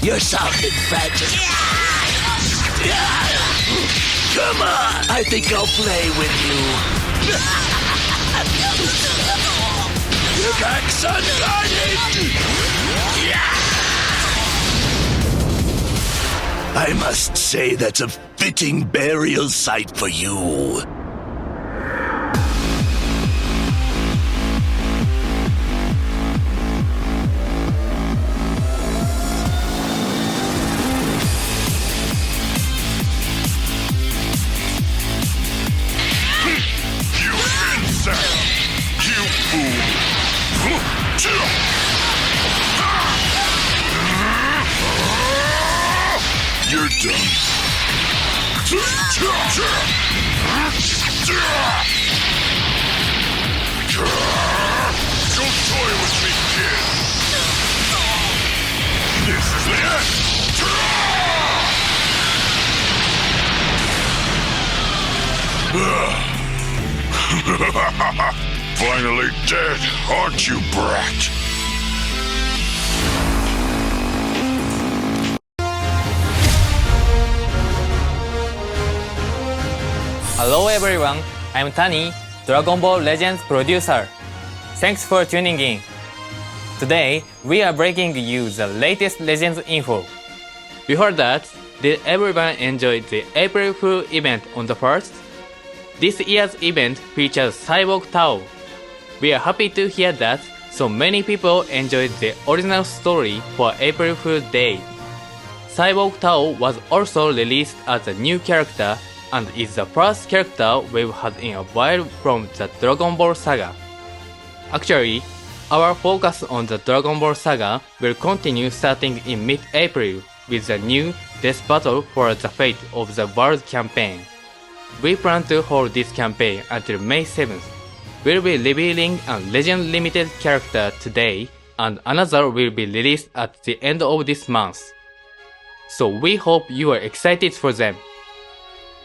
You're sounding fragile. Come on, I think I'll play with you. Your back's unguarded. I must say that's a fitting burial site for you. You're done. Don't toy with me, kid. This is the end. Finally dead, aren't you, brat? Hello everyone, I'm Tani, Dragon Ball Legends producer. Thanks for tuning in. Today, we are bringing you the latest Legends info. Before that, did everyone enjoy the April Fool event on the 1st? This year's event features Cyborg Tao. We are happy to hear that so many people enjoyed the original story for April Fool's Day. Cyborg Tao was also released as a new character and is the first character we've had in a while from the Dragon Ball Saga. Actually, our focus on the Dragon Ball Saga will continue starting in mid-April with the new Death Battle for the Fate of the World campaign. We plan to hold this campaign until May 7th. We'll be revealing a Legend Limited character today and another will be released at the end of this month. So we hope you are excited for them.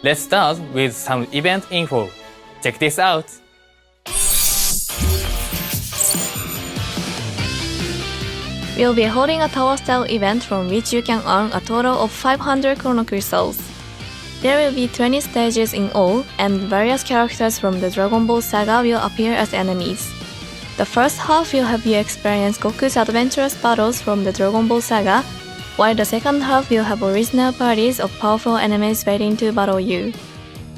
Let's start with some event info. Check this out! We'll be holding a tower-style event from which you can earn a total of 500 Chrono Crystals. There will be 20 stages in all, and various characters from the Dragon Ball Saga will appear as enemies. The first half will have you experience Goku's adventurous battles from the Dragon Ball Saga, while the second half will have original parties of powerful enemies waiting to battle you.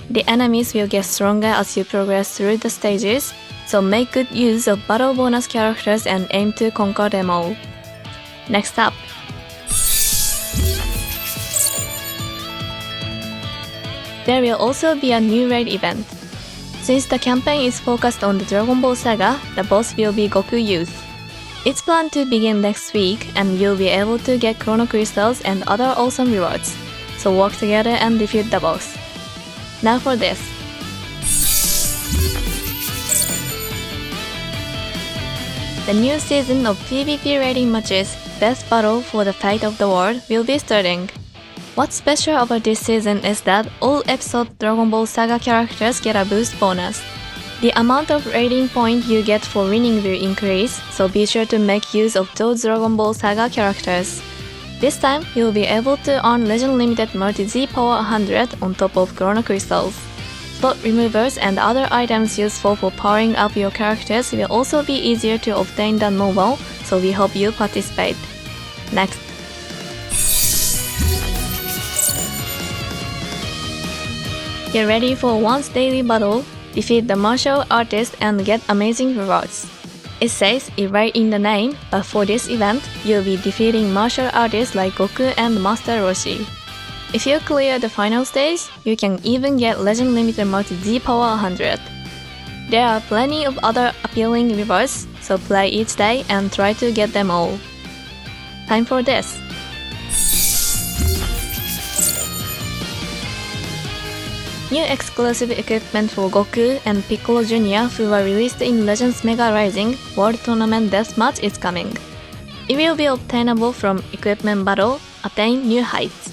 The enemies will get stronger as you progress through the stages, so make good use of battle bonus characters and aim to conquer them all. Next up, there will also be a new raid event. Since the campaign is focused on the Dragon Ball Saga, the boss will be Goku Youth. It's planned to begin next week and you'll be able to get Chrono Crystals and other awesome rewards, so work together and defeat the boss. Now for this. The new season of PvP raiding matches, Death Battle for the Fate of the World, will be starting. What's special about this season is that all episode Dragon Ball Saga characters get a boost bonus. The amount of rating point you get for winning will increase, so be sure to make use of those Dragon Ball Saga characters. This time, you'll be able to earn Legend Limited Multi-Z Power 100 on top of Chrono Crystals. Slot removers and other items useful for powering up your characters will also be easier to obtain than normal, so we hope you participate. Next. Get ready for once daily battle. Defeat the martial artist and get amazing rewards. It says it right in the name, but for this event, you'll be defeating martial artists like Goku and Master Roshi. If you clear the final stage, you can even get Legend Limited Multi-Z Power 100. There are plenty of other appealing rewards, so play each day and try to get them all. Time for this. New exclusive equipment for Goku and Piccolo Jr. who were released in Legends Mega Rising World Tournament Deathmatch is coming. It will be obtainable from Equipment Battle, Attain New Heights.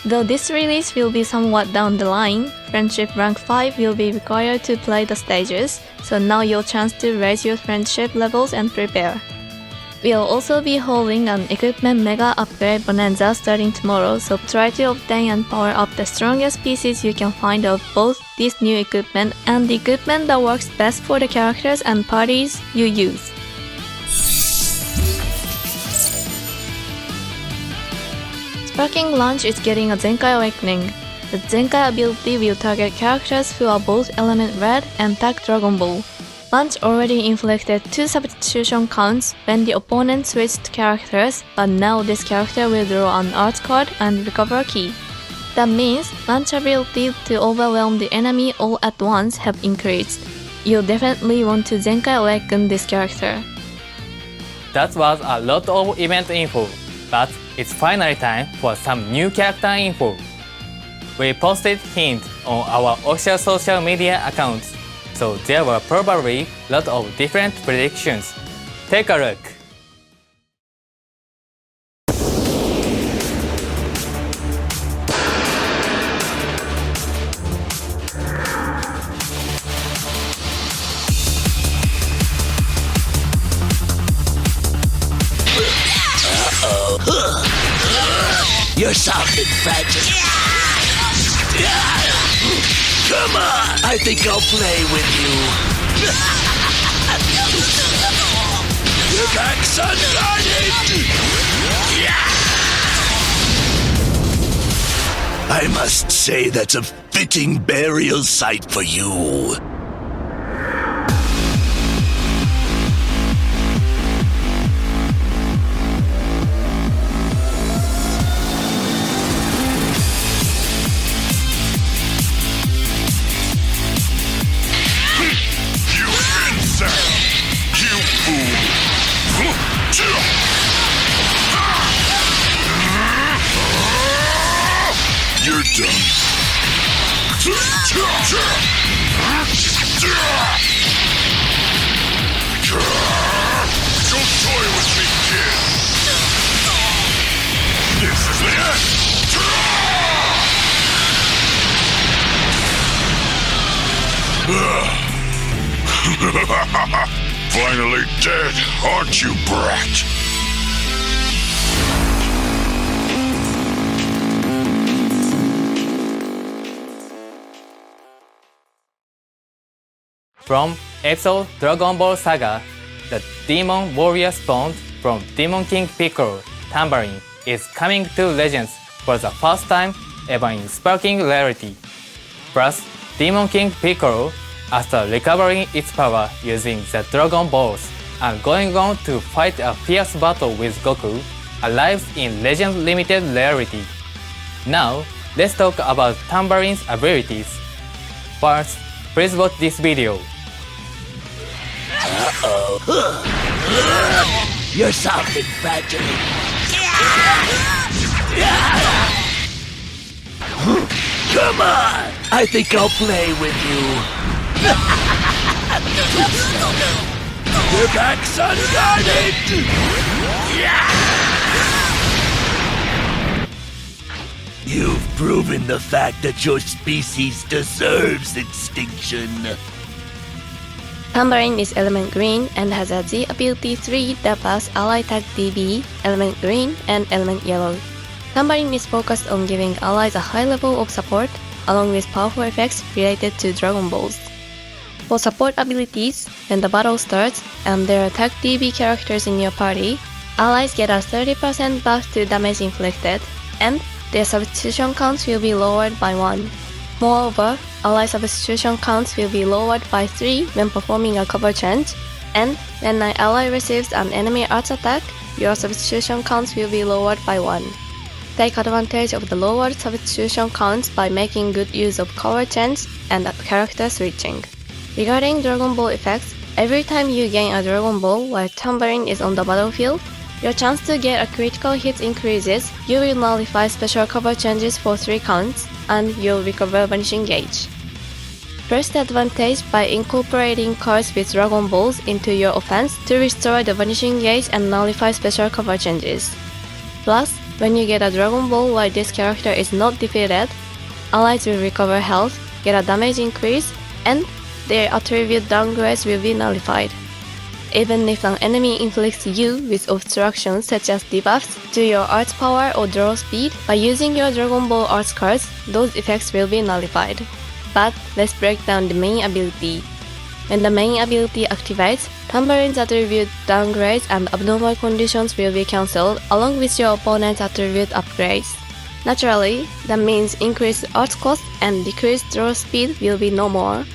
Though this release will be somewhat down the line, Friendship Rank 5 will be required to play the stages, so now your chance to raise your friendship levels and prepare. We'll also be holding an equipment mega upgrade bonanza starting tomorrow, so try to obtain and power up the strongest pieces you can find of both this new equipment and the equipment that works best for the characters and parties you use. Sparking Launch is getting a Zenkai Awakening. The Zenkai ability will target characters who are both Element Red and Tag Dragon Ball. Launch already inflicted 2 substitution counts when the opponent switched characters, but now this character will draw an art card and recover a key. That means Launch ability to overwhelm the enemy all at once have increased. You'll definitely want to Zenkai Awaken this character. That was a lot of event info, but it's finally time for some new character info. We posted hints on our official social media accounts, so there were probably a lot of different predictions. Take a look. You're sounding fragile. Come on! I think I'll play with you. Your back's unguarded! I must say that's a fitting burial site for you. You're done. Don't toy with me, kid. This is the end. Finally dead, aren't you, brat? From episode Dragon Ball Saga, the Demon Warrior spawned from Demon King Piccolo, Tambourine, is coming to Legends for the first time ever in Sparking Rarity. Plus, Demon King Piccolo, after recovering its power using the Dragon Balls and going on to fight a fierce battle with Goku, arrives in Legends Limited Rarity. Now, let's talk about Tambourine's abilities. First, please watch this video. You're sounding fragile. Come on! I think I'll play with you. Your back's unguarded! You've proven the fact that your species deserves extinction. Tambourine is Element Green and has a Z ability 3 that pass Ally Tag DB, Element Green, and Element Yellow. Tambourine is focused on giving allies a high level of support, along with powerful effects related to Dragon Balls. For support abilities, when the battle starts and there are Tag DB characters in your party, allies get a 30% buff to damage inflicted, and their substitution counts will be lowered by 1. Moreover, ally substitution counts will be lowered by 3 when performing a cover change, and when an ally receives an enemy arts attack, your substitution counts will be lowered by 1. Take advantage of the lowered substitution counts by making good use of cover change and character switching. Regarding Dragon Ball effects, every time you gain a Dragon Ball while Tambourine is on the battlefield, your chance to get a critical hit increases. You will nullify special cover changes for 3 counts, and you'll recover Vanishing Gauge. Press the advantage by incorporating cards with Dragon Balls into your offense to restore the Vanishing Gauge and nullify special cover changes. Plus, when you get a Dragon Ball while this character is not defeated, allies will recover health, get a damage increase, and their attribute downgrades will be nullified. Even if an enemy inflicts you with obstructions such as debuffs to your arts power or draw speed, by using your Dragon Ball arts cards, those effects will be nullified. But let's break down the main ability. When the main ability activates, Tambourine's attribute downgrades and abnormal conditions will be cancelled along with your opponent's attribute upgrades. Naturally, that means increased arts cost and decreased draw speed will be no more,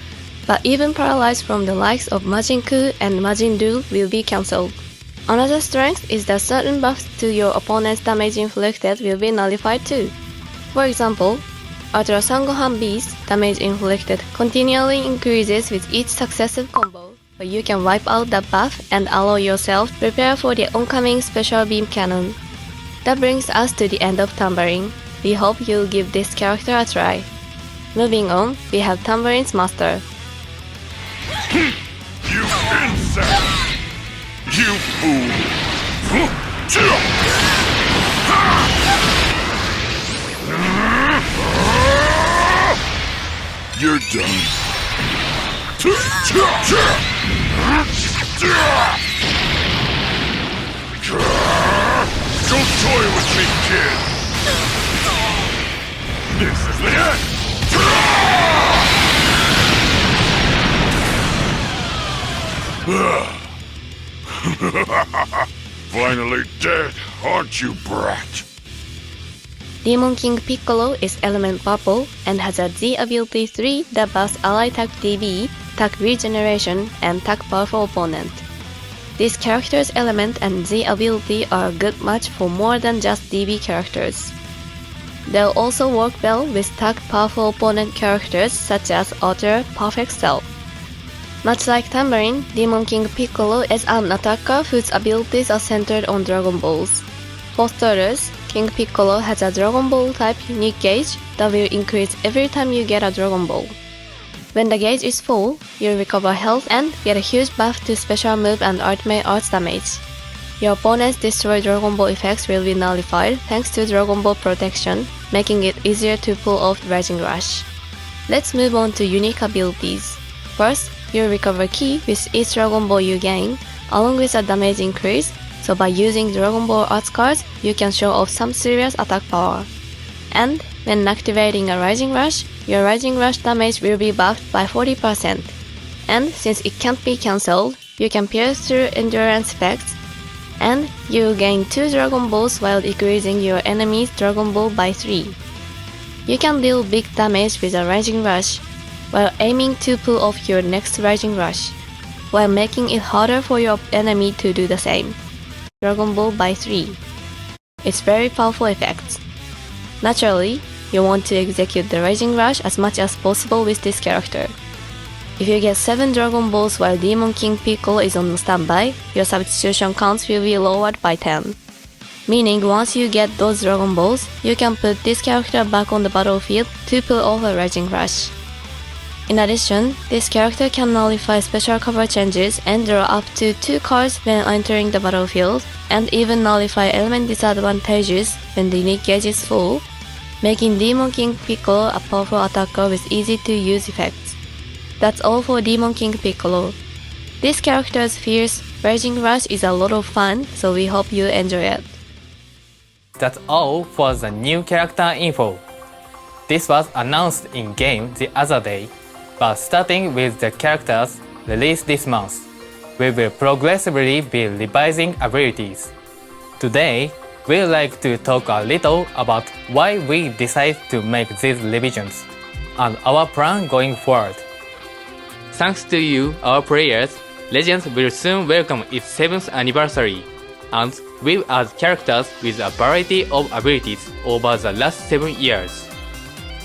but even paralyzed from the likes of Majin Ku and Majin Du will be cancelled. Another strength is that certain buffs to your opponent's damage inflicted will be nullified too. For example, Ultra Sangohan Beast damage inflicted continually increases with each successive combo, but you can wipe out that buff and allow yourself to prepare for the oncoming Special Beam Cannon. That brings us to the end of Tambourine. We hope you'll give this character a try. Moving on, we have Tambourine's Master. You insect! You fool! You're done. Don't toy with me, kid! This is the end! Finally dead, aren't you, brat? Demon King Piccolo is element purple and has a Z ability 3 that buffs ally tag DB, tag regeneration, and tag powerful opponent. This character's element and Z ability are a good match for more than just DB characters. They'll also work well with tag powerful opponent characters such as Ultra Perfect Cell. Much like Tambourine, Demon King Piccolo is an attacker whose abilities are centered on Dragon Balls. For starters, King Piccolo has a Dragon Ball type unique gauge that will increase every time you get a Dragon Ball. When the gauge is full, you recover health and get a huge buff to special move and ultimate arts damage. Your opponent's destroy Dragon Ball effects will be nullified thanks to Dragon Ball protection, making it easier to pull off Rising Rush. Let's move on to unique abilities. First, you recover ki with each Dragon Ball you gain, along with a damage increase, so by using Dragon Ball arts cards, you can show off some serious attack power. And when activating a Rising Rush, your Rising Rush damage will be buffed by 40%. And since it can't be cancelled, you can pierce through endurance effects, and you gain 2 Dragon Balls while decreasing your enemy's Dragon Ball by 3. You can deal big damage with a Rising Rush, while aiming to pull off your next Rising Rush, while making it harder for your enemy to do the same. Dragon Ball by 3. It's very powerful effects. Naturally, you want to execute the Rising Rush as much as possible with this character. If you get 7 Dragon Balls while Demon King Piccolo is on standby, your substitution counts will be lowered by 10. Meaning once you get those Dragon Balls, you can put this character back on the battlefield to pull off a Rising Rush. In addition, this character can nullify special cover changes and draw up to 2 cards when entering the battlefield, and even nullify element disadvantages when the unique gauge is full, making Demon King Piccolo a powerful attacker with easy to use effects. That's all for Demon King Piccolo. This character's fierce Rising Rush is a lot of fun, so we hope you enjoy it. That's all for the new character info. This was announced in-game the other day, but starting with the characters released this month, we will progressively be revising abilities. Today, we'd like to talk a little about why we decided to make these revisions, and our plan going forward. Thanks to you, our players, Legends will soon welcome its 7th anniversary, and we've added characters with a variety of abilities over the last 7 years.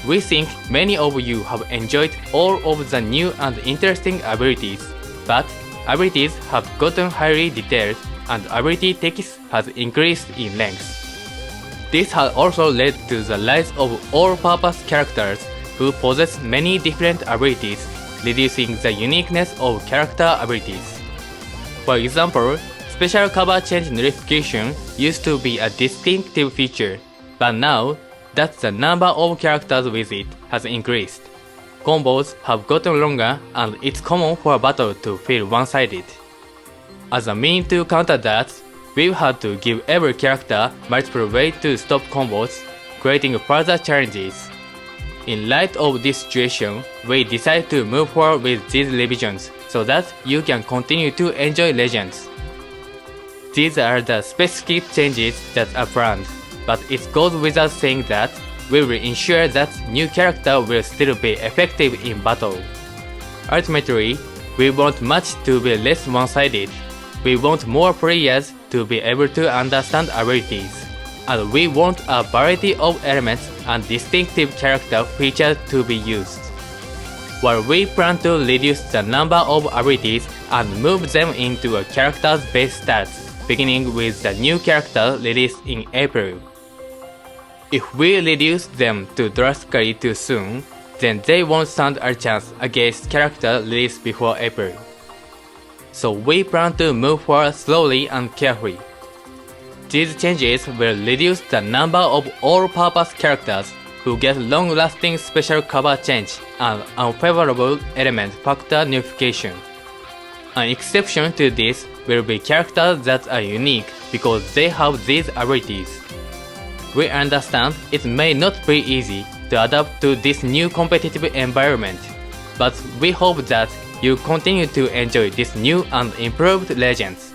We think many of you have enjoyed all of the new and interesting abilities, but abilities have gotten highly detailed and ability text has increased in length. This has also led to the rise of all-purpose characters who possess many different abilities, reducing the uniqueness of character abilities. For example, special cover change nullification used to be a distinctive feature, but now that the number of characters with it has increased. Combos have gotten longer and it's common for a battle to feel one-sided. As a mean to counter that, we've had to give every character multiple ways to stop combos, creating further challenges. In light of this situation, we decided to move forward with these revisions so that you can continue to enjoy Legends. These are the specific changes that are planned, but it goes without saying that we will ensure that new character will still be effective in battle. Ultimately, we want match to be less one-sided. We want more players to be able to understand abilities, and we want a variety of elements and distinctive character features to be used. While we plan to reduce the number of abilities and move them into a character's base stats, beginning with the new character released in April. If we reduce them too drastically too soon, then they won't stand a chance against characters released before April. So we plan to move forward slowly and carefully. These changes will reduce the number of all-purpose characters who get long-lasting special cover change and unfavorable element factor nullification. An exception to this will be characters that are unique because they have these abilities. We understand it may not be easy to adapt to this new competitive environment, but we hope that you continue to enjoy this new and improved Legends.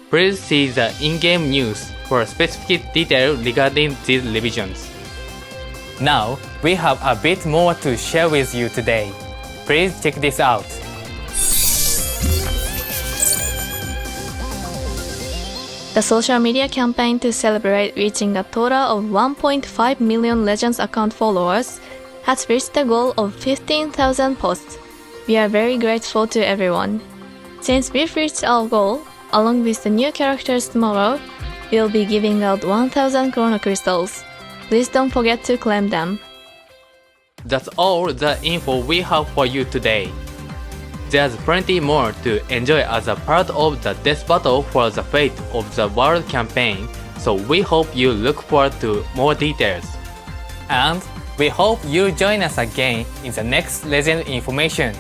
Please see the in-game news for specific detail regarding these revisions. Now, we have a bit more to share with you today. Please check this out. The social media campaign to celebrate reaching a total of 1.5 million Legends account followers has reached the goal of 15,000 posts. We are very grateful to everyone. Since we've reached our goal, along with the new characters tomorrow, we'll be giving out 1,000 Chrono Crystals. Please don't forget to claim them. That's all the info we have for you today. There's plenty more to enjoy as a part of the Death Battle for the Fate of the World campaign, so we hope you look forward to more details. And we hope you join us again in the next Legend information.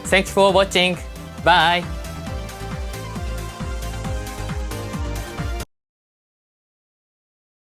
Thanks for watching. Bye!